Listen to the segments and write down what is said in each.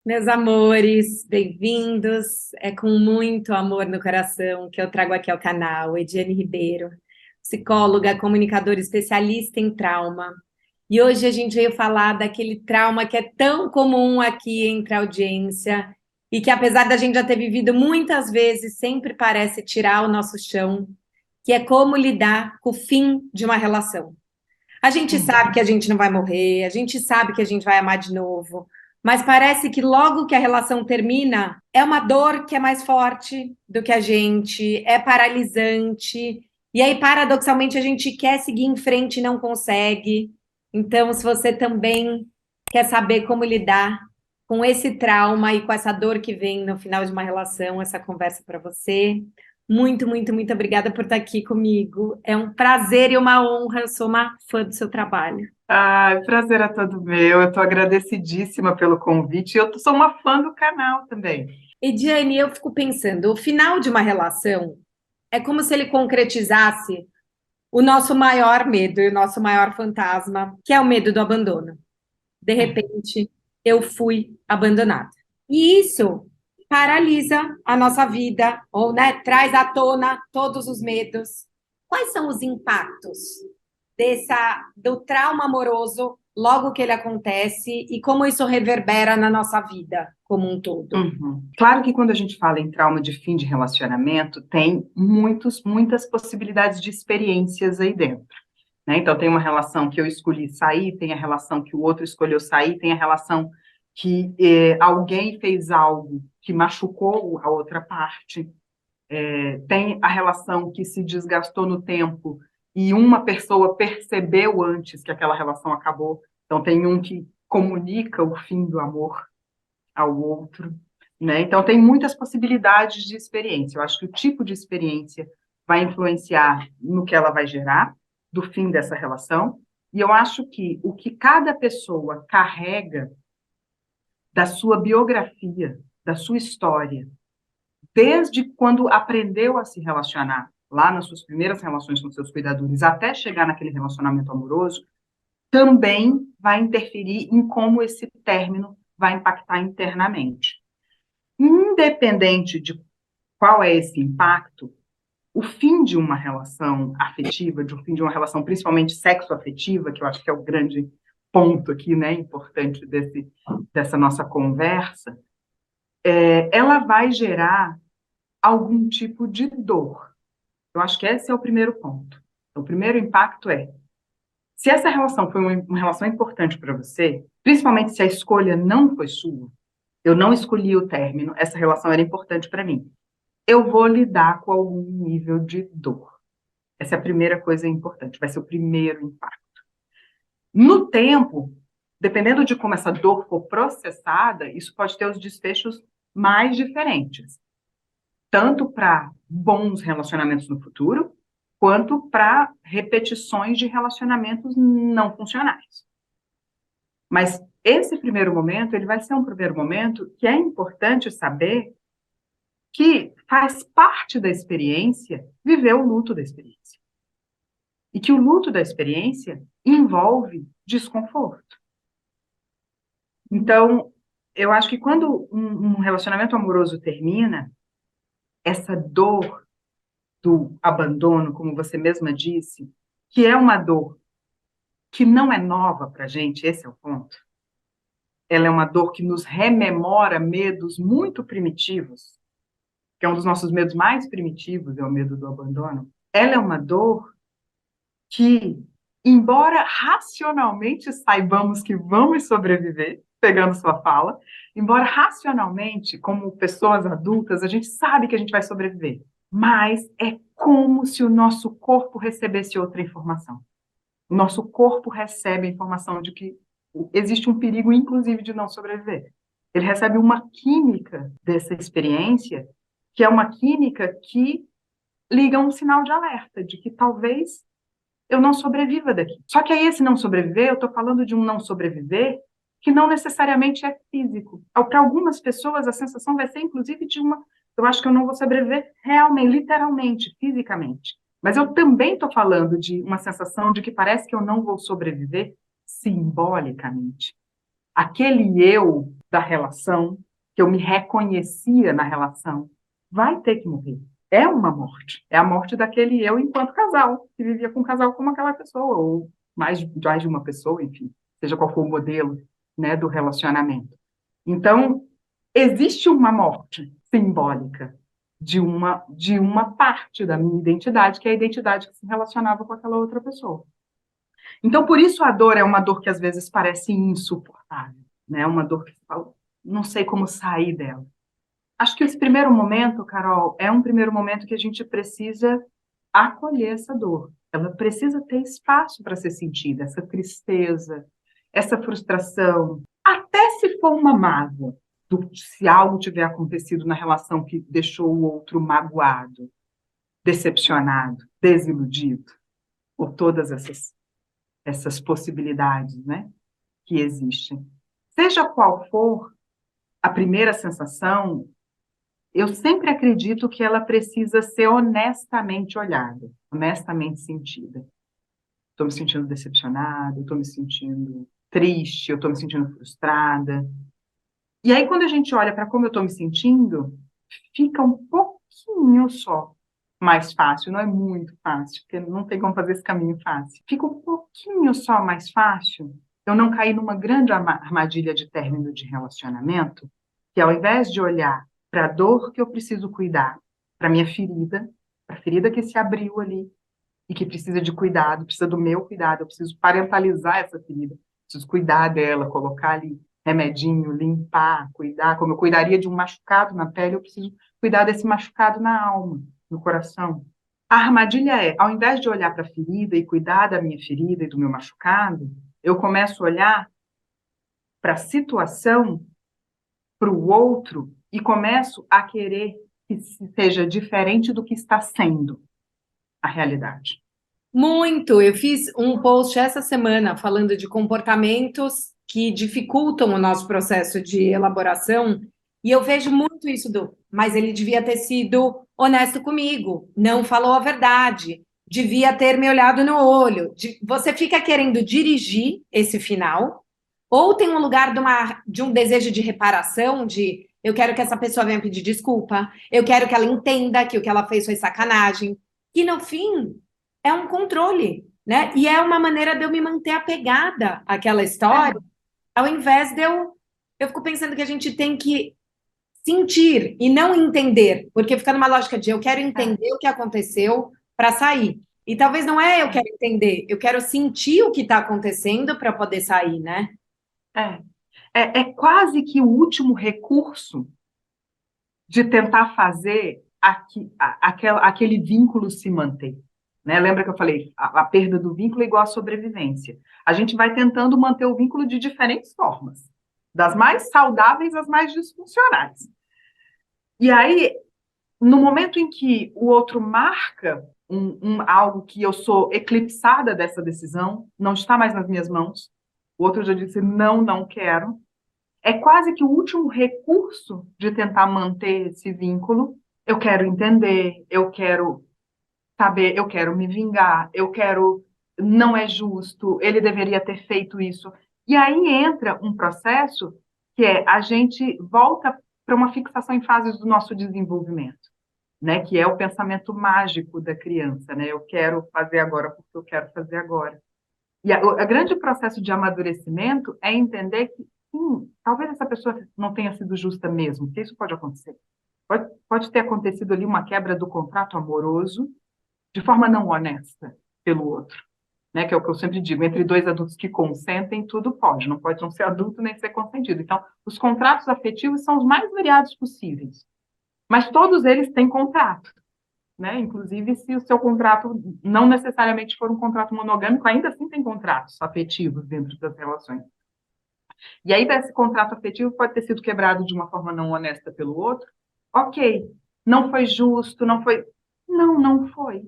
Meus amores, bem-vindos. É com muito amor no coração que eu trago aqui ao canal Ediane Ribeiro, psicóloga, comunicadora especialista em trauma. E hoje a gente veio falar daquele trauma que é tão comum aqui entre a audiência e que, apesar da gente já ter vivido muitas vezes, sempre parece tirar o nosso chão, que é como lidar com o fim de uma relação. A gente sabe que a Uhum. gente não vai morrer, a gente sabe que a gente vai amar de novo, mas parece que logo que a relação termina, é uma dor que é mais forte do que a gente, é paralisante, e aí, paradoxalmente, a gente quer seguir em frente e não consegue. Então, se você também quer saber como lidar com esse trauma e com essa dor que vem no final de uma relação, essa conversa para você. Muito, muito, muito obrigada por estar aqui comigo. É um prazer e uma honra. Eu sou uma fã do seu trabalho. Ai, prazer é todo meu. Eu estou agradecidíssima pelo convite. Eu sou uma fã do canal também. Ediane, eu fico pensando, o final de uma relação é como se ele concretizasse o nosso maior medo e o nosso maior fantasma, que é o medo do abandono. De repente, eu fui abandonada. E isso paralisa a nossa vida, ou, né, traz à tona todos os medos. Quais são os impactos do trauma amoroso logo que ele acontece e como isso reverbera na nossa vida como um todo? Uhum. Claro que quando a gente fala em trauma de fim de relacionamento, tem muitas possibilidades de experiências aí dentro, né? Então, tem uma relação que eu escolhi sair, tem a relação que o outro escolheu sair, tem a relação que alguém fez algo que machucou a outra parte. Tem a relação que se desgastou no tempo e uma pessoa percebeu antes que aquela relação acabou. Então, tem um que comunica o fim do amor ao outro, né? Então, tem muitas possibilidades de experiência. Eu acho que o tipo de experiência vai influenciar no que ela vai gerar, do fim dessa relação. E eu acho que o que cada pessoa carrega da sua biografia, da sua história, desde quando aprendeu a se relacionar, lá nas suas primeiras relações com seus cuidadores, até chegar naquele relacionamento amoroso, também vai interferir em como esse término vai impactar internamente. Independente de qual é esse impacto, o fim de uma relação afetiva, de um fim de uma relação principalmente sexoafetiva, que eu acho que é o grande ponto aqui, né, importante dessa nossa conversa, ela vai gerar algum tipo de dor. Eu acho que esse é o primeiro ponto. O primeiro impacto é, se essa relação foi uma relação importante para você, principalmente se a escolha não foi sua, eu não escolhi o término, essa relação era importante para mim, eu vou lidar com algum nível de dor. Essa é a primeira coisa importante, vai ser o primeiro impacto. No tempo, dependendo de como essa dor for processada, isso pode ter os desfechos mais diferentes, tanto para bons relacionamentos no futuro, quanto para repetições de relacionamentos não funcionais. Mas esse primeiro momento, ele vai ser um primeiro momento que é importante saber que faz parte da experiência viver o luto da experiência. E que o luto da experiência envolve desconforto. Então, eu acho que quando um relacionamento amoroso termina, essa dor do abandono, como você mesma disse, que é uma dor que não é nova para a gente, esse é o ponto. Ela é uma dor que nos rememora medos muito primitivos, que é um dos nossos medos mais primitivos, é o medo do abandono. Ela é uma dor que, embora racionalmente saibamos que vamos sobreviver, pegando sua fala, embora racionalmente, como pessoas adultas, a gente sabe que a gente vai sobreviver, mas é como se o nosso corpo recebesse outra informação. O nosso corpo recebe a informação de que existe um perigo, inclusive, de não sobreviver. Ele recebe uma química dessa experiência, que é uma química que liga um sinal de alerta, de que talvez eu não sobreviva daqui. Só que aí esse não sobreviver, eu estou falando de um não sobreviver que não necessariamente é físico. Para algumas pessoas, a sensação vai ser, inclusive, de uma... Eu acho que eu não vou sobreviver realmente, literalmente, fisicamente. Mas eu também estou falando de uma sensação de que parece que eu não vou sobreviver simbolicamente. Aquele eu da relação, que eu me reconhecia na relação, vai ter que morrer. É uma morte. É a morte daquele eu enquanto casal, que vivia com um casal como aquela pessoa, ou mais de uma pessoa, enfim, seja qual for o modelo, né, do relacionamento. Então, existe uma morte simbólica de uma parte da minha identidade, que é a identidade que se relacionava com aquela outra pessoa. Então, por isso a dor é uma dor que às vezes parece insuportável, né? Uma dor que você fala, não sei como sair dela. Acho que esse primeiro momento, Carol, é um primeiro momento que a gente precisa acolher essa dor. Ela precisa ter espaço para ser sentida, essa tristeza, essa frustração, até se for uma mágoa, se algo tiver acontecido na relação que deixou o outro magoado, decepcionado, desiludido, ou todas essas possibilidades, né, que existem. Seja qual for a primeira sensação, eu sempre acredito que ela precisa ser honestamente olhada, honestamente sentida. Estou me sentindo decepcionada, estou me sentindo triste, eu estou me sentindo frustrada. E aí, quando a gente olha para como eu estou me sentindo, fica um pouquinho só mais fácil, não é muito fácil, porque não tem como fazer esse caminho fácil. Fica um pouquinho só mais fácil eu não cair numa grande armadilha de término de relacionamento, que ao invés de olhar para a dor que eu preciso cuidar, para minha ferida, para a ferida que se abriu ali e que precisa de cuidado, precisa do meu cuidado, eu preciso parentalizar essa ferida, preciso cuidar dela, colocar ali remedinho, limpar, cuidar, como eu cuidaria de um machucado na pele, eu preciso cuidar desse machucado na alma, no coração. A armadilha é, ao invés de olhar para a ferida e cuidar da minha ferida e do meu machucado, eu começo a olhar para a situação, para o outro, e começo a querer que seja diferente do que está sendo a realidade. Muito. Eu fiz um post essa semana falando de comportamentos que dificultam o nosso processo de elaboração, e eu vejo muito isso mas ele devia ter sido honesto comigo, não falou a verdade, devia ter me olhado no olho. Você fica querendo dirigir esse final, ou tem um lugar de um desejo de reparação, de eu quero que essa pessoa venha pedir desculpa, eu quero que ela entenda que o que ela fez foi sacanagem, e no fim é um controle, né? E é uma maneira de eu me manter apegada àquela história, ao invés de eu fico pensando que a gente tem que sentir e não entender, porque fica numa lógica de eu quero entender o que aconteceu para sair. E talvez não é eu quero entender, eu quero sentir o que está acontecendo para poder sair, né? É. É quase que o último recurso de tentar fazer aquele vínculo se manter. Né? Lembra que eu falei, a perda do vínculo é igual à sobrevivência. A gente vai tentando manter o vínculo de diferentes formas, das mais saudáveis às mais disfuncionais. E aí, no momento em que o outro marca algo que eu sou eclipsada dessa decisão, não está mais nas minhas mãos, o outro já disse, não, não quero, é quase que o último recurso de tentar manter esse vínculo. Eu quero entender, eu quero saber, eu quero me vingar, eu quero, não é justo, ele deveria ter feito isso. E aí entra um processo que é a gente volta para uma fixação em fases do nosso desenvolvimento, né? Que é o pensamento mágico da criança, né? Eu quero fazer agora porque eu quero fazer agora. E o grande processo de amadurecimento é entender que, sim, talvez essa pessoa não tenha sido justa mesmo, porque isso pode acontecer. Pode ter acontecido ali uma quebra do contrato amoroso de forma não honesta pelo outro, né? Que é o que eu sempre digo, entre dois adultos que consentem, tudo pode, não pode não ser adulto nem ser consentido. Então, os contratos afetivos são os mais variados possíveis, mas todos eles têm contrato. Né? Inclusive, se o seu contrato não necessariamente for um contrato monogâmico, ainda assim tem contratos afetivos dentro das relações. E aí, esse contrato afetivo pode ter sido quebrado de uma forma não honesta pelo outro. Ok, não foi justo, não foi. Não, não foi.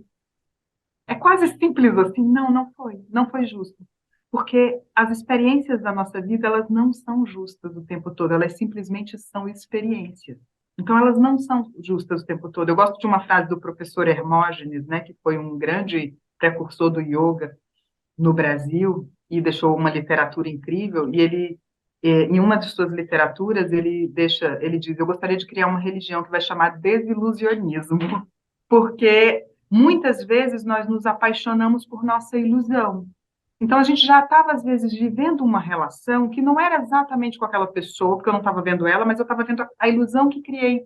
É quase simples assim. Não, não foi. Não foi justo. Porque as experiências da nossa vida, elas não são justas o tempo todo, elas simplesmente são experiências. Então, elas não são justas o tempo todo. Eu gosto de uma frase do professor Hermógenes, né, que foi um grande precursor do yoga no Brasil e deixou uma literatura incrível, e ele Em uma de suas literaturas, ele diz, eu gostaria de criar uma religião que vai chamar desilusionismo, porque muitas vezes nós nos apaixonamos por nossa ilusão. Então, a gente já estava, às vezes, vivendo uma relação que não era exatamente com aquela pessoa, porque eu não estava vendo ela, mas eu estava vendo a ilusão que criei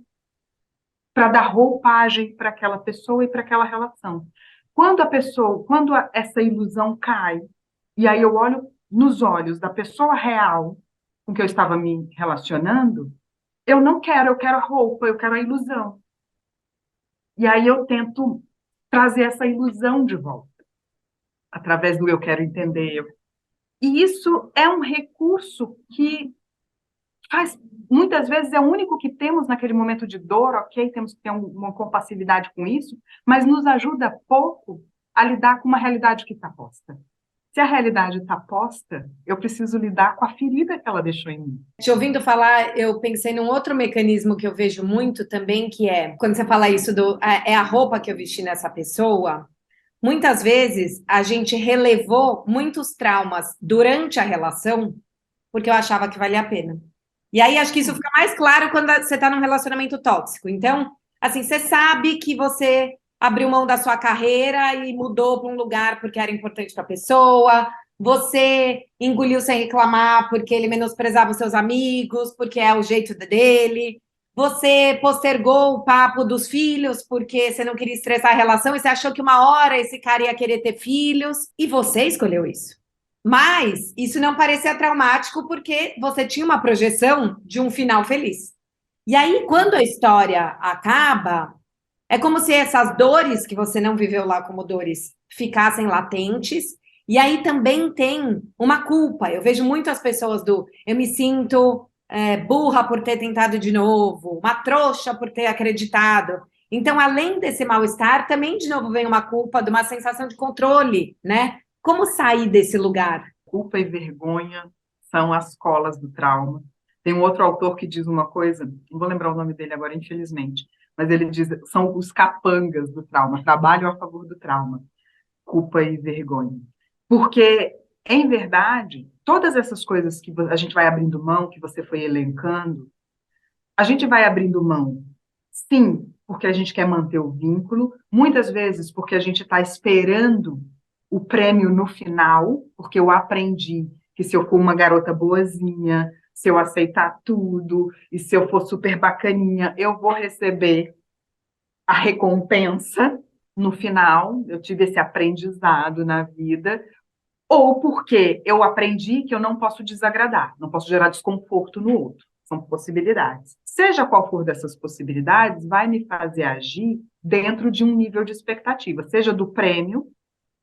para dar roupagem para aquela pessoa e para aquela relação. Essa ilusão cai, e aí eu olho nos olhos da pessoa real com que eu estava me relacionando, eu não quero, eu quero a roupa, eu quero a ilusão. E aí eu tento trazer essa ilusão de volta, através do eu quero entender. E isso é um recurso que muitas vezes é o único que temos naquele momento de dor, ok, temos que ter uma compassividade com isso, mas nos ajuda pouco a lidar com uma realidade que está posta. Se a realidade está posta, eu preciso lidar com a ferida que ela deixou em mim. Te ouvindo falar, eu pensei num outro mecanismo que eu vejo muito também, que é, quando você fala isso é a roupa que eu vesti nessa pessoa, muitas vezes a gente relevou muitos traumas durante a relação, porque eu achava que valia a pena. E aí acho que isso fica mais claro quando você está num relacionamento tóxico. Então, assim, você sabe que você abriu mão da sua carreira e mudou para um lugar porque era importante para a pessoa. Você engoliu sem reclamar porque ele menosprezava os seus amigos, porque é o jeito dele. Você postergou o papo dos filhos porque você não queria estressar a relação e você achou que uma hora esse cara ia querer ter filhos e você escolheu isso. Mas isso não parecia traumático porque você tinha uma projeção de um final feliz. E aí, quando a história acaba, é como se essas dores que você não viveu lá como dores ficassem latentes. E aí também tem uma culpa. Eu vejo muitas pessoas do eu me sinto burra por ter tentado de novo, uma trouxa por ter acreditado. Então, além desse mal-estar, também de novo vem uma culpa de uma sensação de controle, né? Como sair desse lugar? Culpa e vergonha são as colas do trauma. Tem um outro autor que diz uma coisa, não vou lembrar o nome dele agora, infelizmente, mas ele diz, são os capangas do trauma, trabalham a favor do trauma, culpa e vergonha. Porque, em verdade, todas essas coisas que a gente vai abrindo mão, que você foi elencando, a gente vai abrindo mão, sim, porque a gente quer manter o vínculo, muitas vezes porque a gente está esperando o prêmio no final, porque eu aprendi que se eu for uma garota boazinha, se eu aceitar tudo, e se eu for super bacaninha, eu vou receber a recompensa no final, eu tive esse aprendizado na vida, ou porque eu aprendi que eu não posso desagradar, não posso gerar desconforto no outro. São possibilidades. Seja qual for dessas possibilidades, vai me fazer agir dentro de um nível de expectativa, seja do prêmio,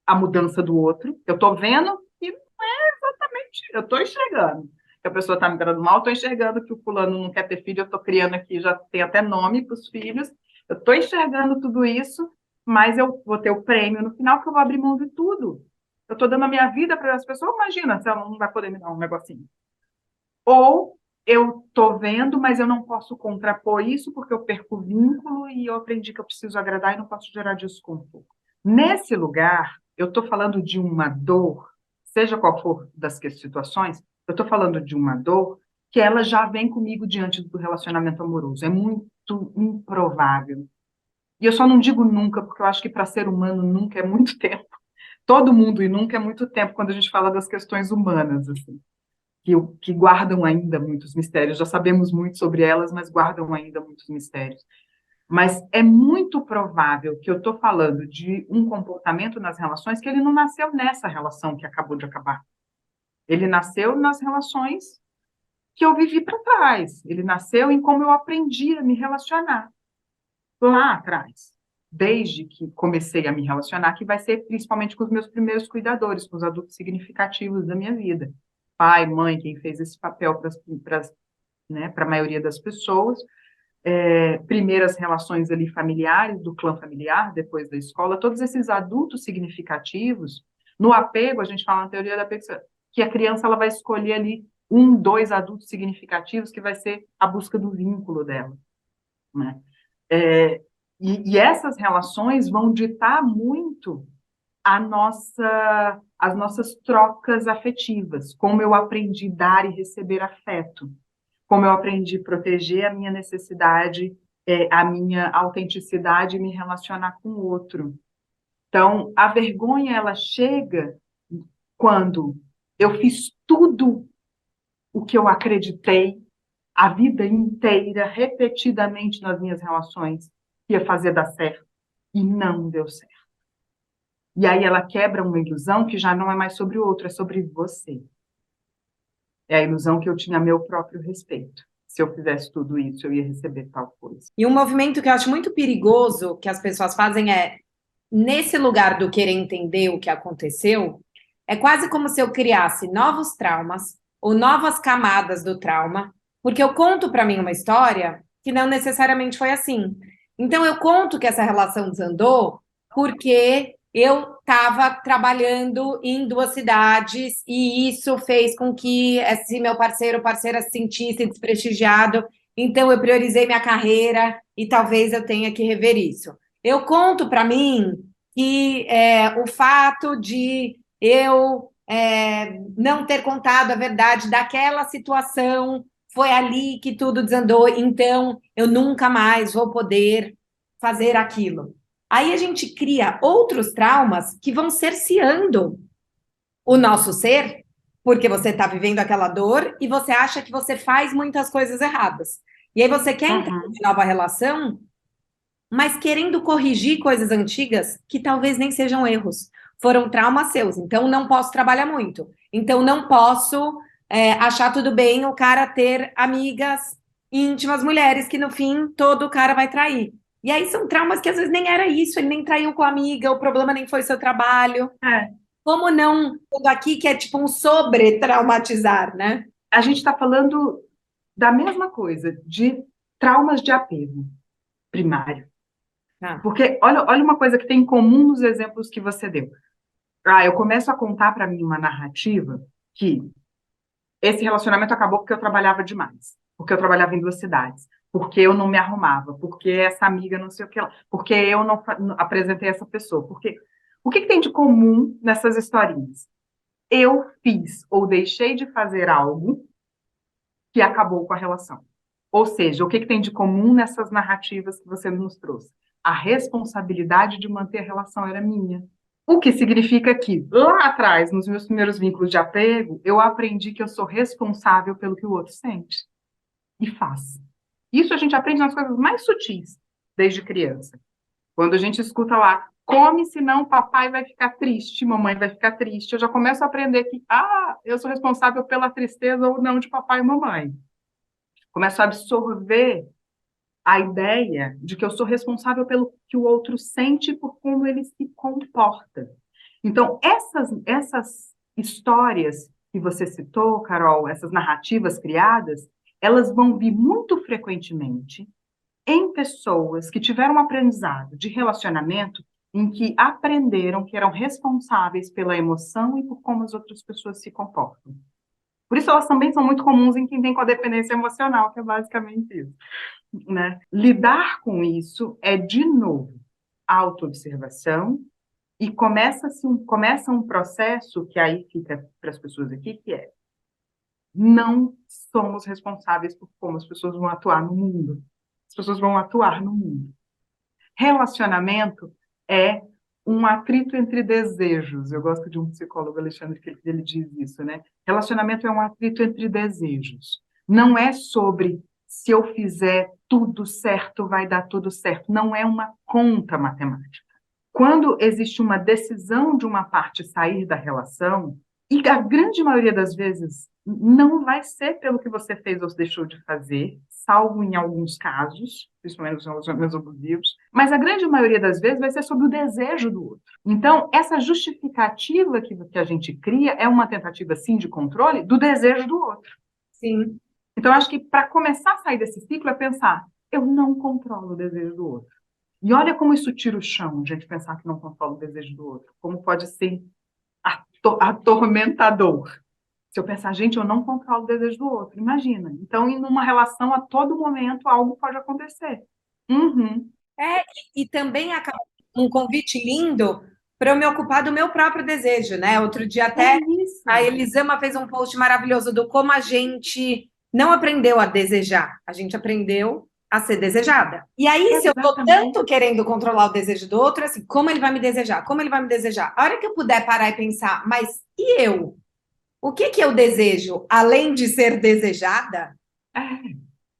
a mudança do outro. Eu estou vendo e não é exatamente, eu estou enxergando que a pessoa está me tratando mal, estou enxergando que o fulano não quer ter filho, eu estou criando aqui, já tem até nome para os filhos, eu estou enxergando tudo isso, mas eu vou ter o prêmio no final, que eu vou abrir mão de tudo. Eu estou dando a minha vida para as pessoas, imagina se ela não vai poder me dar um negocinho. Ou eu estou vendo, mas eu não posso contrapor isso porque eu perco o vínculo e eu aprendi que eu preciso agradar e não posso gerar desconforto. Nesse lugar, eu estou falando de uma dor, seja qual for das situações, eu estou falando de uma dor que ela já vem comigo diante do relacionamento amoroso. É muito improvável. E eu só não digo nunca, porque eu acho que para ser humano nunca é muito tempo. Todo mundo e nunca é muito tempo quando a gente fala das questões humanas, assim, que guardam ainda muitos mistérios. Já sabemos muito sobre elas, mas guardam ainda muitos mistérios. Mas é muito provável que eu estou falando de um comportamento nas relações que ele não nasceu nessa relação que acabou de acabar. Ele nasceu nas relações que eu vivi para trás. Ele nasceu em como eu aprendi a me relacionar lá atrás. Desde que comecei a me relacionar, que vai ser principalmente com os meus primeiros cuidadores, com os adultos significativos da minha vida. Pai, mãe, quem fez esse papel para a maioria das pessoas, primeiras relações ali familiares, do clã familiar, depois da escola, todos esses adultos significativos, no apego, a gente fala na teoria da apego, que a criança ela vai escolher ali um, dois adultos significativos, que vai ser a busca do vínculo dela, né? E essas relações vão ditar muito as nossas trocas afetivas, como eu aprendi a dar e receber afeto, como eu aprendi a proteger a minha necessidade, a minha autenticidade e me relacionar com o outro. Então, a vergonha, ela chega quando eu fiz tudo o que eu acreditei a vida inteira, repetidamente nas minhas relações, que ia fazer dar certo, e não deu certo. E aí ela quebra uma ilusão que já não é mais sobre o outro, é sobre você. É a ilusão que eu tinha a meu próprio respeito. Se eu fizesse tudo isso, eu ia receber tal coisa. E um movimento que eu acho muito perigoso que as pessoas fazem é, nesse lugar do querer entender o que aconteceu, é quase como se eu criasse novos traumas ou novas camadas do trauma, porque eu conto para mim uma história que não necessariamente foi assim. Então eu conto que essa relação desandou porque eu estava trabalhando em duas cidades e isso fez com que esse meu parceiro ou parceira se sentisse desprestigiado. Então eu priorizei minha carreira e talvez eu tenha que rever isso. Eu conto para mim que o fato de eu não ter contado a verdade daquela situação foi ali que tudo desandou, então eu nunca mais vou poder fazer aquilo. Aí a gente cria outros traumas que vão cerceando o nosso ser, porque você está vivendo aquela dor e você acha que você faz muitas coisas erradas. E aí você quer entrar Uhum. em nova relação, mas querendo corrigir coisas antigas que talvez nem sejam erros. Foram traumas seus, então não posso trabalhar muito. Então não posso achar tudo bem o cara ter amigas íntimas mulheres, que no fim todo cara vai trair. E aí são traumas que às vezes nem era isso, ele nem traiu com a amiga, o problema nem foi seu trabalho. É. Como não, tudo aqui que é tipo um sobre-traumatizar, né? A gente está falando da mesma coisa, de traumas de apego primário. Ah, Porque olha uma coisa que tem em comum nos exemplos que você deu. Eu começo a contar para mim uma narrativa que esse relacionamento acabou porque eu trabalhava demais, porque eu trabalhava em duas cidades, porque eu não me arrumava, porque essa amiga não sei o que lá, porque eu não apresentei essa pessoa, porque o que tem de comum nessas historinhas? Eu fiz ou deixei de fazer algo que acabou com a relação. Ou seja, o que tem de comum nessas narrativas que você nos trouxe? A responsabilidade de manter a relação era minha. O que significa que, lá atrás, nos meus primeiros vínculos de apego, eu aprendi que eu sou responsável pelo que o outro sente e faz. Isso a gente aprende nas coisas mais sutis, desde criança. Quando a gente escuta lá, come, senão papai vai ficar triste, mamãe vai ficar triste, eu já começo a aprender que, eu sou responsável pela tristeza ou não de papai e mamãe. Começo a absorver a ideia de que eu sou responsável pelo que o outro sente por como ele se comporta. Então, essas histórias que você citou, Carol, essas narrativas criadas, elas vão vir muito frequentemente em pessoas que tiveram um aprendizado de relacionamento em que aprenderam que eram responsáveis pela emoção e por como as outras pessoas se comportam. Por isso, elas também são muito comuns em quem tem codependência emocional, que é basicamente isso, né? Lidar com isso é, de novo, autoobservação e começa um processo que aí fica para as pessoas aqui, que é não somos responsáveis por como as pessoas vão atuar no mundo. As pessoas vão atuar no mundo. Relacionamento é um atrito entre desejos. Eu gosto de um psicólogo, Alexandre, que ele diz isso, né? Relacionamento é um atrito entre desejos. Não é sobre se eu fizer tudo certo, vai dar tudo certo. Não é uma conta matemática. Quando existe uma decisão de uma parte sair da relação, e a grande maioria das vezes não vai ser pelo que você fez ou deixou de fazer, salvo em alguns casos, principalmente nos relacionamentos abusivos, mas a grande maioria das vezes vai ser sobre o desejo do outro. Então, essa justificativa que a gente cria é uma tentativa, sim, de controle do desejo do outro. sim. Então, acho que para começar a sair desse ciclo é pensar, eu não controlo o desejo do outro. E olha como isso tira o chão, a gente pensar que não controla o desejo do outro. Como pode ser atormentador. Se eu pensar, gente, eu não controlo o desejo do outro. Imagina. Então, em uma relação, a todo momento, algo pode acontecer. Uhum. E também acaba um convite lindo para eu me ocupar do meu próprio desejo, né? Outro dia até isso. a Elisama fez um post maravilhoso do como a gente não aprendeu a desejar, a gente aprendeu a ser desejada. E aí, se eu tô tanto querendo controlar o desejo do outro, assim, como ele vai me desejar? Como ele vai me desejar? A hora que eu puder parar e pensar, mas e eu? O que que eu desejo, além de ser desejada?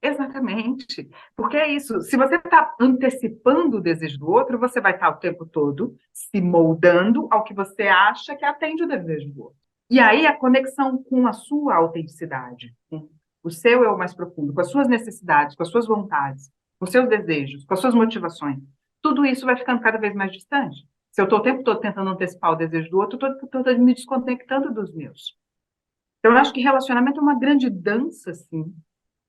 Exatamente. Porque é isso. Se você está antecipando o desejo do outro, você vai estar o tempo todo se moldando ao que você acha que atende o desejo do outro. E aí a conexão com a sua autenticidade, com o seu eu mais profundo, com as suas necessidades, com as suas vontades, com os seus desejos, com as suas motivações, tudo isso vai ficando cada vez mais distante. Se eu estou o tempo todo tentando antecipar o desejo do outro, eu estou me desconectando dos meus. Então, eu acho que relacionamento é uma grande dança, assim,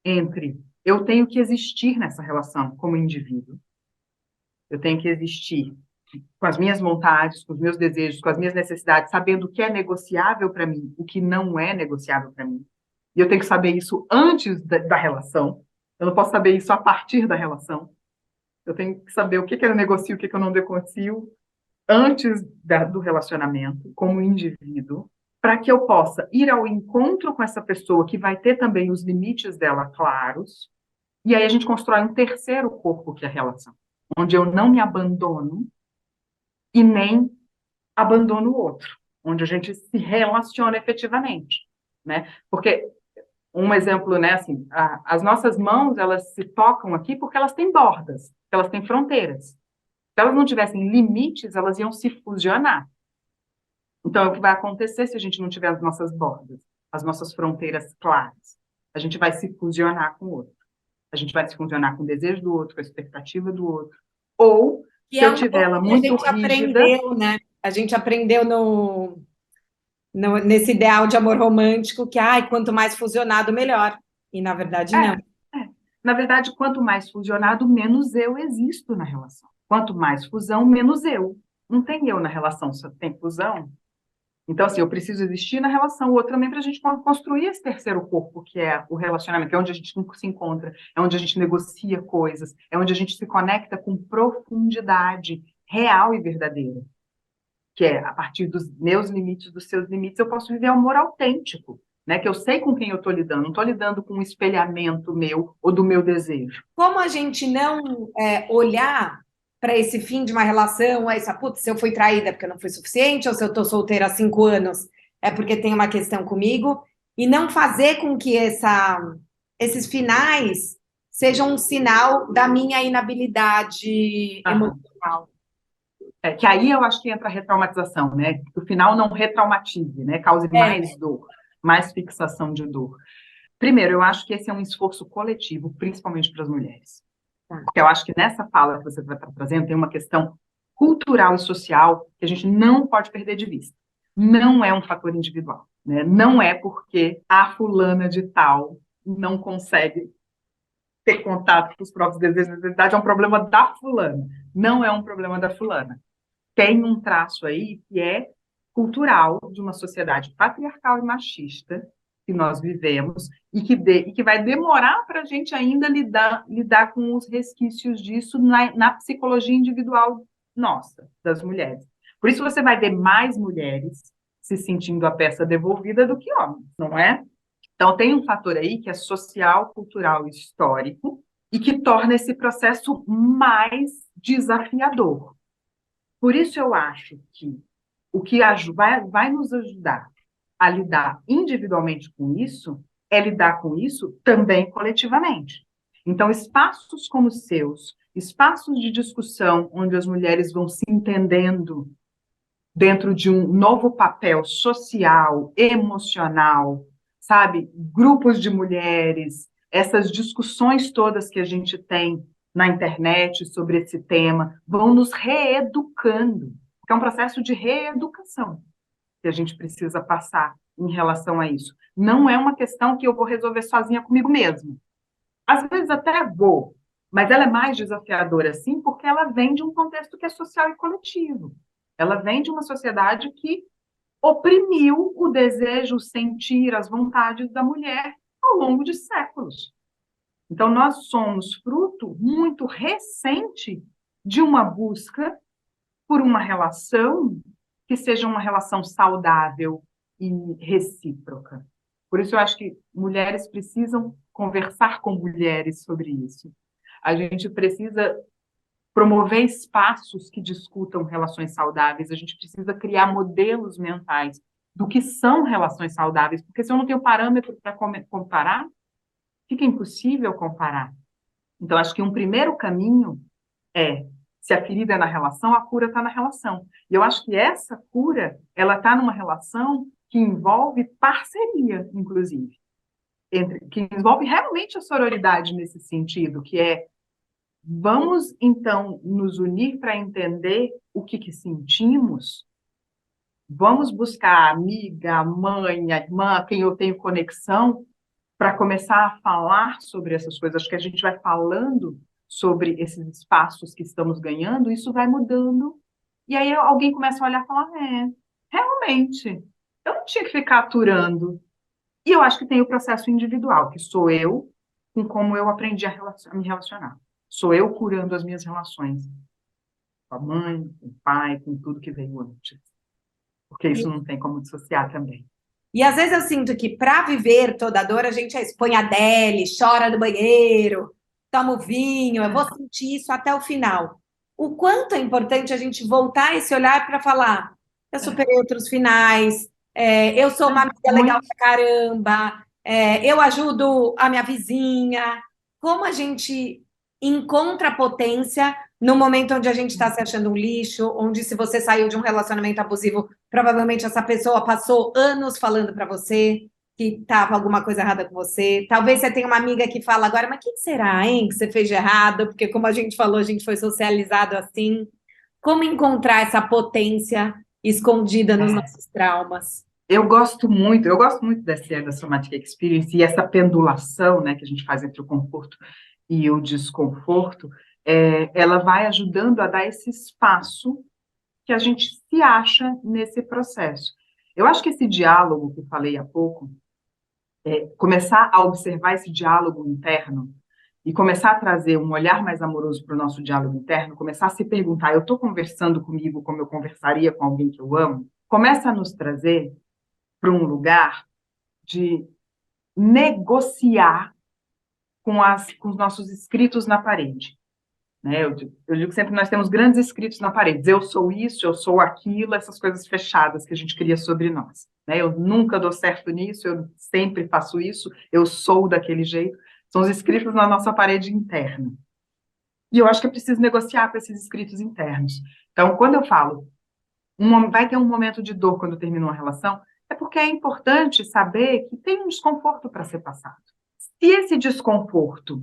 entre eu tenho que existir nessa relação como indivíduo, eu tenho que existir com as minhas vontades, com os meus desejos, com as minhas necessidades, sabendo o que é negociável para mim, o que não é negociável para mim. E eu tenho que saber isso antes da relação, eu não posso saber isso a partir da relação. Eu tenho que saber o que eu negocio, o que eu não negocio antes do relacionamento, como indivíduo, para que eu possa ir ao encontro com essa pessoa que vai ter também os limites dela claros, e aí a gente constrói um terceiro corpo, que é a relação, onde eu não me abandono e nem abandono o outro, onde a gente se relaciona efetivamente, né? Porque um exemplo, né, assim, as nossas mãos, elas se tocam aqui porque elas têm bordas, elas têm fronteiras. Se elas não tivessem limites, elas iam se fusionar. Então, é o que vai acontecer se a gente não tiver as nossas bordas, as nossas fronteiras claras. A gente vai se fusionar com o outro. A gente vai se fusionar com o desejo do outro, com a expectativa do outro. Ou, Que se é eu um tiver pouco ela que a muito gente rígida... aprendeu, né? A gente aprendeu nesse ideal de amor romântico que, ai, quanto mais fusionado, melhor. E, na verdade, não. Na verdade, quanto mais fusionado, menos eu existo na relação. Quanto mais fusão, menos eu. Não tem eu na relação, só tem fusão. Então, assim, eu preciso existir na relação, o outro também, para a gente construir esse terceiro corpo, que é o relacionamento, que é onde a gente se encontra, é onde a gente negocia coisas, é onde a gente se conecta com profundidade real e verdadeira. Que é, a partir dos meus limites, dos seus limites, eu posso viver um amor autêntico, né? Que eu sei com quem eu estou lidando, não estou lidando com um espelhamento meu ou do meu desejo. Como a gente não olhar para esse fim de uma relação, essa, putz, se eu fui traída é porque não foi suficiente, ou se eu estou solteira há 5 anos é porque tem uma questão comigo, e não fazer com que esses finais sejam um sinal da minha inabilidade emocional. Que aí eu acho que entra a retraumatização, né? Que o final não retraumatize, né? Cause mais dor, mais fixação de dor. Primeiro, eu acho que esse é um esforço coletivo, principalmente para as mulheres. Porque eu acho que nessa fala que você vai estar trazendo tem uma questão cultural e social que a gente não pode perder de vista. Não é um fator individual, né? Não é porque a fulana de tal não consegue ter contato com os próprios desejos e necessidades, é um problema da fulana. Não é um problema da fulana. Tem um traço aí que é cultural de uma sociedade patriarcal e machista que nós vivemos e que vai demorar para a gente ainda lidar com os resquícios disso na psicologia individual nossa, das mulheres. Por isso você vai ver mais mulheres se sentindo a peça devolvida do que homens, não é? Então tem um fator aí que é social, cultural e histórico e que torna esse processo mais desafiador. Por isso eu acho que o que vai nos ajudar a lidar individualmente com isso é lidar com isso também coletivamente. Então, espaços como os seus, espaços de discussão onde as mulheres vão se entendendo dentro de um novo papel social, emocional, sabe? Grupos de mulheres, essas discussões todas que a gente tem na internet sobre esse tema, vão nos reeducando, porque é um processo de reeducação que a gente precisa passar em relação a isso. Não é uma questão que eu vou resolver sozinha comigo mesma. Às vezes até vou, mas ela é mais desafiadora, sim, porque ela vem de um contexto que é social e coletivo. Ela vem de uma sociedade que oprimiu o desejo, o sentir, as vontades da mulher ao longo de séculos. Então, nós somos fruto muito recente de uma busca por uma relação que seja uma relação saudável e recíproca. Por isso eu acho que mulheres precisam conversar com mulheres sobre isso. A gente precisa promover espaços que discutam relações saudáveis, a gente precisa criar modelos mentais do que são relações saudáveis, porque se eu não tenho parâmetro para comparar, fica impossível comparar. Então, acho que um primeiro caminho é, se a ferida é na relação, a cura está na relação. E eu acho que essa cura, ela está numa relação que envolve parceria, inclusive, que envolve realmente a sororidade nesse sentido, que é vamos, então, nos unir para entender o que sentimos. Vamos buscar a amiga, a mãe, a irmã, a quem eu tenho conexão, para começar a falar sobre essas coisas. Acho que a gente vai falando sobre esses espaços que estamos ganhando, isso vai mudando. E aí alguém começa a olhar e falar, realmente, eu não tinha que ficar aturando. E eu acho que tem o processo individual, que sou eu, com como eu aprendi a me relacionar. Sou eu curando as minhas relações com a mãe, com o pai, com tudo que veio antes. Porque isso não tem como dissociar também. E às vezes eu sinto que para viver toda a dor, a gente expõe a Adele, chora no banheiro, toma o vinho, eu vou sentir isso até o final. O quanto é importante a gente voltar esse olhar para falar, eu superei outros finais, eu sou uma amiga legal pra caramba, eu ajudo a minha vizinha. Como a gente encontra potência no momento onde a gente está se achando um lixo, onde se você saiu de um relacionamento abusivo, provavelmente essa pessoa passou anos falando para você que estava alguma coisa errada com você. Talvez você tenha uma amiga que fala agora, mas o que será, hein, que você fez de errado? Porque como a gente falou, a gente foi socializado assim. Como encontrar essa potência escondida nos nossos traumas? Eu gosto muito da Somatic Experience e essa pendulação, né, que a gente faz entre o conforto e o desconforto, ela vai ajudando a dar esse espaço que a gente se acha nesse processo. Eu acho que esse diálogo que eu falei há pouco, começar a observar esse diálogo interno e começar a trazer um olhar mais amoroso para o nosso diálogo interno, começar a se perguntar, eu estou conversando comigo como eu conversaria com alguém que eu amo? Começa a nos trazer para um lugar de negociar com os nossos escritos na parede. Né? Eu digo sempre que nós temos grandes escritos na parede. Eu sou isso, eu sou aquilo, essas coisas fechadas que a gente cria sobre nós. Né? Eu nunca dou certo nisso, eu sempre faço isso, eu sou daquele jeito. São os escritos na nossa parede interna. E eu acho que é preciso negociar com esses escritos internos. Então, quando eu falo, vai ter um momento de dor quando termina uma relação, é porque é importante saber que tem um desconforto para ser passado. Se esse desconforto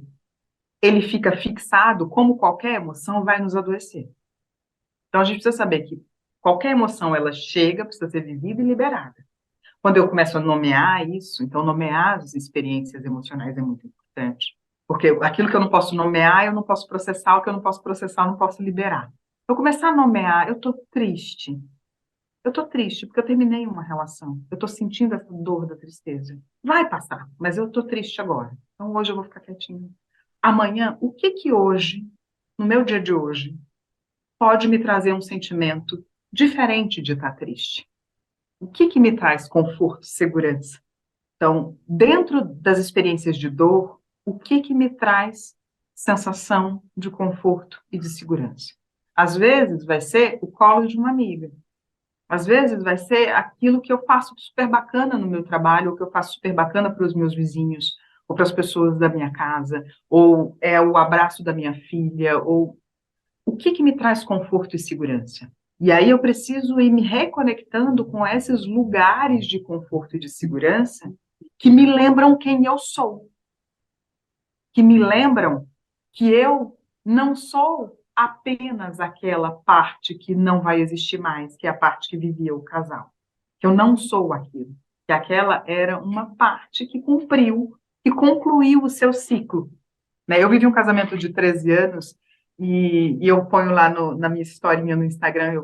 ele fica fixado, como qualquer emoção, vai nos adoecer. Então, a gente precisa saber que qualquer emoção, ela chega, precisa ser vivida e liberada. Quando eu começo a nomear isso, então nomear as experiências emocionais é muito importante. Porque aquilo que eu não posso nomear, eu não posso processar, o que eu não posso processar, eu não posso liberar. Eu começar a nomear, eu estou triste. Eu estou triste porque eu terminei uma relação. Eu estou sentindo essa dor da tristeza. Vai passar, mas eu estou triste agora. Então hoje eu vou ficar quietinha. Amanhã, o que hoje, no meu dia de hoje, pode me trazer um sentimento diferente de estar triste? O que me traz conforto, segurança? Então, dentro das experiências de dor, o que me traz sensação de conforto e de segurança? Às vezes vai ser o colo de uma amiga. Às vezes vai ser aquilo que eu faço super bacana no meu trabalho, ou que eu faço super bacana para os meus vizinhos, ou para as pessoas da minha casa, ou é o abraço da minha filha, ou o que me traz conforto e segurança? E aí eu preciso ir me reconectando com esses lugares de conforto e de segurança que me lembram quem eu sou, que me lembram que eu não sou apenas aquela parte que não vai existir mais, que é a parte que vivia o casal. Que eu não sou aquilo. Que aquela era uma parte que cumpriu, que concluiu o seu ciclo. Né? Eu vivi um casamento de 13 anos e eu ponho lá na minha historinha no Instagram,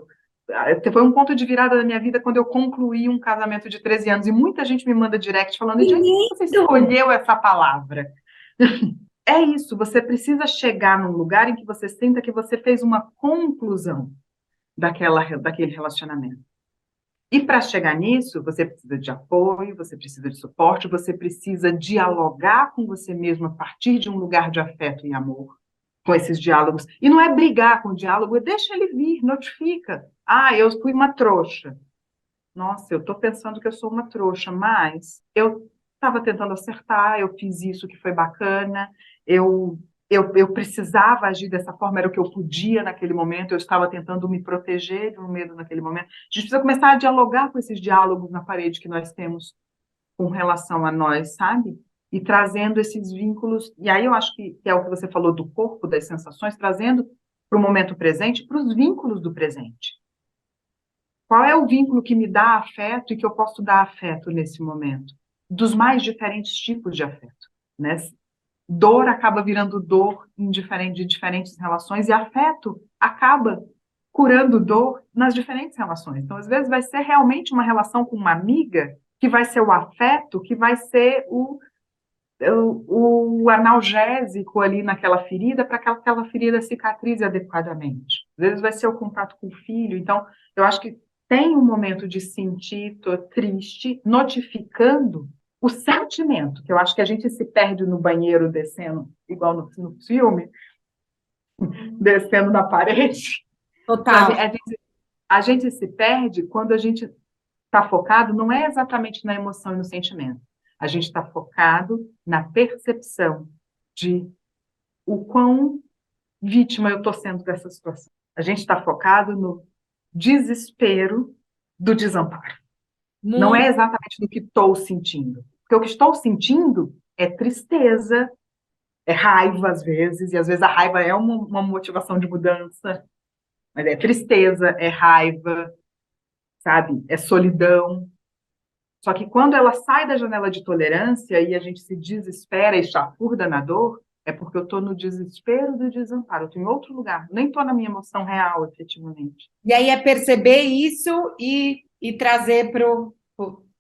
foi um ponto de virada da minha vida quando eu concluí um casamento de 13 anos. E muita gente me manda direct falando, de onde você escolheu essa palavra? É isso, você precisa chegar num lugar em que você sinta que você fez uma conclusão. daquele relacionamento. E para chegar nisso, você precisa de apoio, você precisa de suporte, você precisa dialogar com você mesmo a partir de um lugar de afeto e amor, com esses diálogos. E não é brigar com o diálogo, deixa ele vir, notifica. Ah, eu fui uma trouxa. Nossa, eu estou pensando que eu sou uma trouxa, mas eu estava tentando acertar, eu fiz isso que foi bacana, eu, eu precisava agir dessa forma, era o que eu podia naquele momento, eu estava tentando me proteger de um medo naquele momento. A gente precisa começar a dialogar com esses diálogos na parede que nós temos com relação a nós, sabe? E trazendo esses vínculos, e aí eu acho que é o que você falou do corpo, das sensações, trazendo para o momento presente, para os vínculos do presente. Qual é o vínculo que me dá afeto e que eu posso dar afeto nesse momento? Dos mais diferentes tipos de afeto, né? Dor acaba virando dor de diferentes relações e afeto acaba curando dor nas diferentes relações. Então, às vezes, vai ser realmente uma relação com uma amiga que vai ser o afeto, que vai ser o analgésico ali naquela ferida para que aquela ferida cicatrize adequadamente. Às vezes vai ser o contato com o filho. Então, eu acho que tem um momento de sentir, tô triste, notificando o sentimento, que eu acho que a gente se perde no banheiro descendo, igual no filme, descendo na parede. Total. A gente se perde quando a gente está focado, não é exatamente na emoção e no sentimento. A gente está focado na percepção de o quão vítima eu estou sendo dessa situação. A gente está focado no desespero do desamparo. Não é Muito. exatamente do que estou sentindo. Porque o que estou sentindo é tristeza, é raiva às vezes, e às vezes a raiva é uma motivação de mudança, mas é tristeza, é raiva, sabe? É solidão. Só que quando ela sai da janela de tolerância e a gente se desespera e chafurda na dor, é porque eu estou no desespero do desamparo, eu estou em outro lugar, nem estou na minha emoção real, efetivamente. E aí é perceber isso e trazer para o.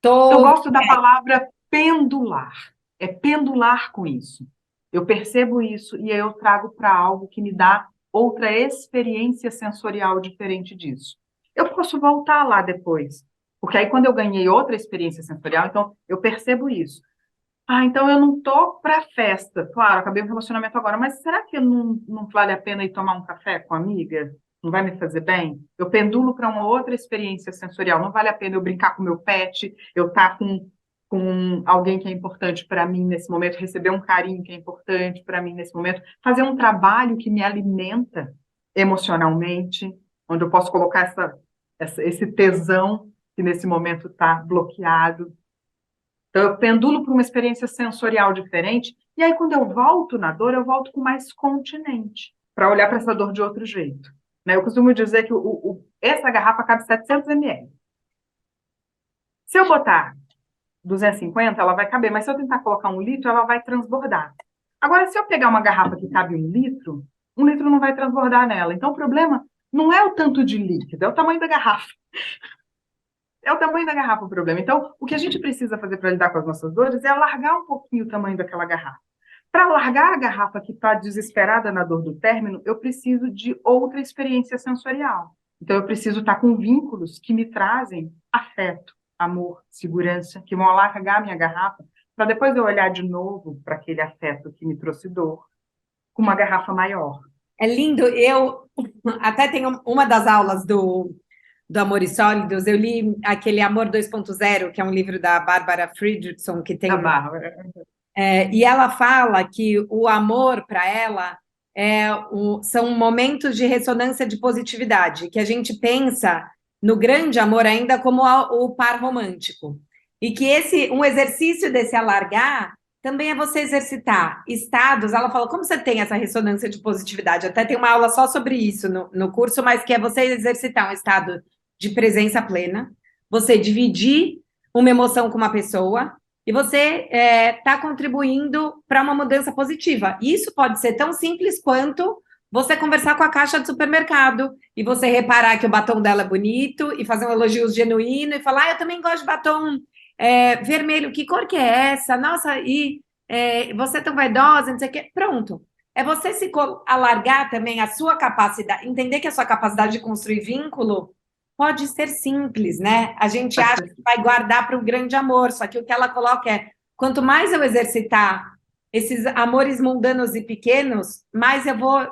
Eu gosto da palavra pendular, é pendular com isso. Eu percebo isso e aí eu trago para algo que me dá outra experiência sensorial diferente disso. Eu posso voltar lá depois, porque aí quando eu ganhei outra experiência sensorial, então eu percebo isso. Ah, então eu não tô para festa. Claro, acabei o relacionamento agora, mas será que não vale a pena ir tomar um café com a amiga? Não vai me fazer bem? Eu pendulo para uma outra experiência sensorial. Não vale a pena eu brincar com meu pet, eu estar com alguém que é importante para mim nesse momento, receber um carinho que é importante para mim nesse momento, fazer um trabalho que me alimenta emocionalmente, onde eu posso colocar esse tesão que nesse momento está bloqueado. Então, eu pendulo para uma experiência sensorial diferente, e aí, quando eu volto na dor, eu volto com mais continente, para olhar para essa dor de outro jeito. Né? Eu costumo dizer que essa garrafa cabe 700 ml. Se eu botar 250, ela vai caber, mas se eu tentar colocar 1 litro, ela vai transbordar. Agora, se eu pegar uma garrafa que cabe 1 litro, 1 litro não vai transbordar nela. Então, o problema não é o tanto de líquido, é o tamanho da garrafa. É o tamanho da garrafa o problema. Então, o que a gente precisa fazer para lidar com as nossas dores é alargar um pouquinho o tamanho daquela garrafa. Para alargar a garrafa que está desesperada na dor do término, eu preciso de outra experiência sensorial. Então, eu preciso estar com vínculos que me trazem afeto, amor, segurança, que vão alargar a minha garrafa, para depois eu olhar de novo para aquele afeto que me trouxe dor, com uma garrafa maior. É lindo. Eu até tenho uma das aulas do Amores Sólidos, eu li aquele Amor 2.0, que é um livro da Bárbara Fredrickson, que tem. A Bárbara. E ela fala que o amor, para ela, são momentos de ressonância de positividade, que a gente pensa no grande amor ainda como o par romântico. E que um exercício desse alargar também é você exercitar estados. Ela fala, como você tem essa ressonância de positividade? Até tem uma aula só sobre isso no curso, mas que é você exercitar um estado de presença plena, você dividir uma emoção com uma pessoa e você está contribuindo para uma mudança positiva. Isso pode ser tão simples quanto você conversar com a caixa do supermercado e você reparar que o batom dela é bonito e fazer um elogio genuíno e falar, eu também gosto de batom vermelho, que cor que é essa? Nossa, e você é tão vaidosa, não sei o quê. Pronto. é você se alargar também a sua capacidade, entender que a sua capacidade de construir vínculo pode ser simples, né? A gente Pode acha ser que assim. vai guardar para o grande amor, só que o que ela coloca é: quanto mais eu exercitar esses amores mundanos e pequenos, mais eu vou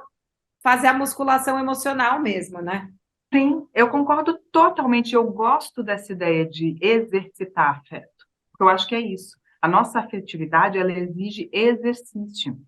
fazer a musculação emocional mesmo, né? Sim, eu concordo totalmente. Eu gosto dessa ideia de exercitar afeto, porque eu acho que é isso. A nossa afetividade, ela exige exercício.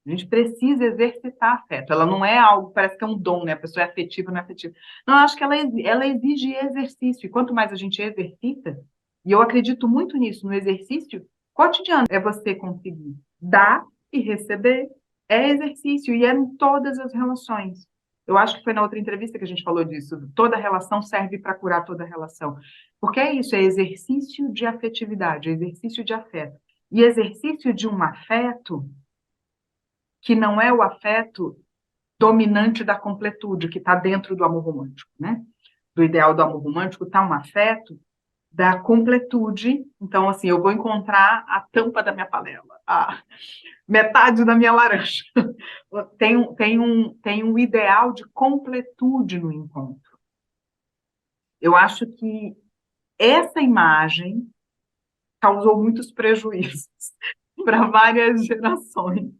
A gente precisa exercitar afeto. Ela não é algo, parece que é um dom, né? A pessoa é afetiva, não é afetiva. Não, eu acho que ela exige exercício. E quanto mais a gente exercita, e eu acredito muito nisso, no exercício cotidiano, é você conseguir dar e receber. É exercício, e é em todas as relações. Eu acho que foi na outra entrevista que a gente falou disso. Toda relação serve para curar toda relação. Porque é isso, é exercício de afetividade, é exercício de afeto. E exercício de um afeto que não é o afeto dominante da completude, que está dentro do amor romântico, né? Do ideal do amor romântico, está um afeto da completude. Então, assim, eu vou encontrar a tampa da minha panela, a metade da minha laranja. Tem um ideal de completude no encontro. Eu acho que essa imagem causou muitos prejuízos para várias gerações,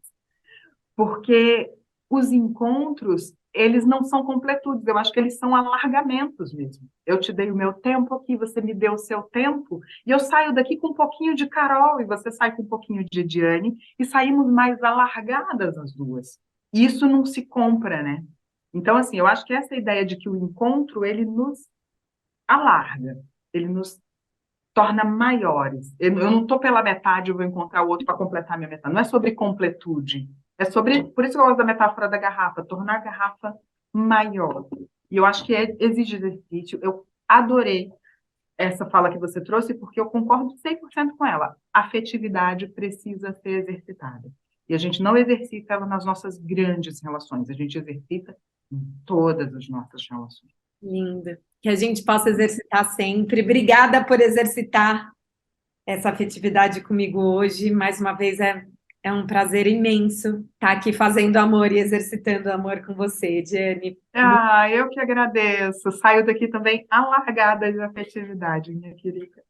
porque os encontros, eles não são completudes, eu acho que eles são alargamentos mesmo. Eu te dei o meu tempo aqui, você me deu o seu tempo, e eu saio daqui com um pouquinho de Carol, e você sai com um pouquinho de Ediane, e saímos mais alargadas as duas. E isso não se compra, né? Então, assim, eu acho que essa ideia de que o encontro, ele nos alarga, ele nos torna maiores. Eu não estou pela metade, eu vou encontrar o outro para completar a minha metade. Não é sobre completude. É sobre. Por isso que eu gosto da metáfora da garrafa, tornar a garrafa maior. E eu acho que exige exercício. Eu adorei essa fala que você trouxe, porque eu concordo 100% com ela. A afetividade precisa ser exercitada. E a gente não exercita ela nas nossas grandes relações, a gente exercita em todas as nossas relações. Lindo. Que a gente possa exercitar sempre. Obrigada por exercitar essa afetividade comigo hoje. Mais uma vez, é um prazer imenso estar aqui fazendo amor e exercitando amor com você, Diane. Ah, eu que agradeço. Saio daqui também alargada de afetividade, minha querida.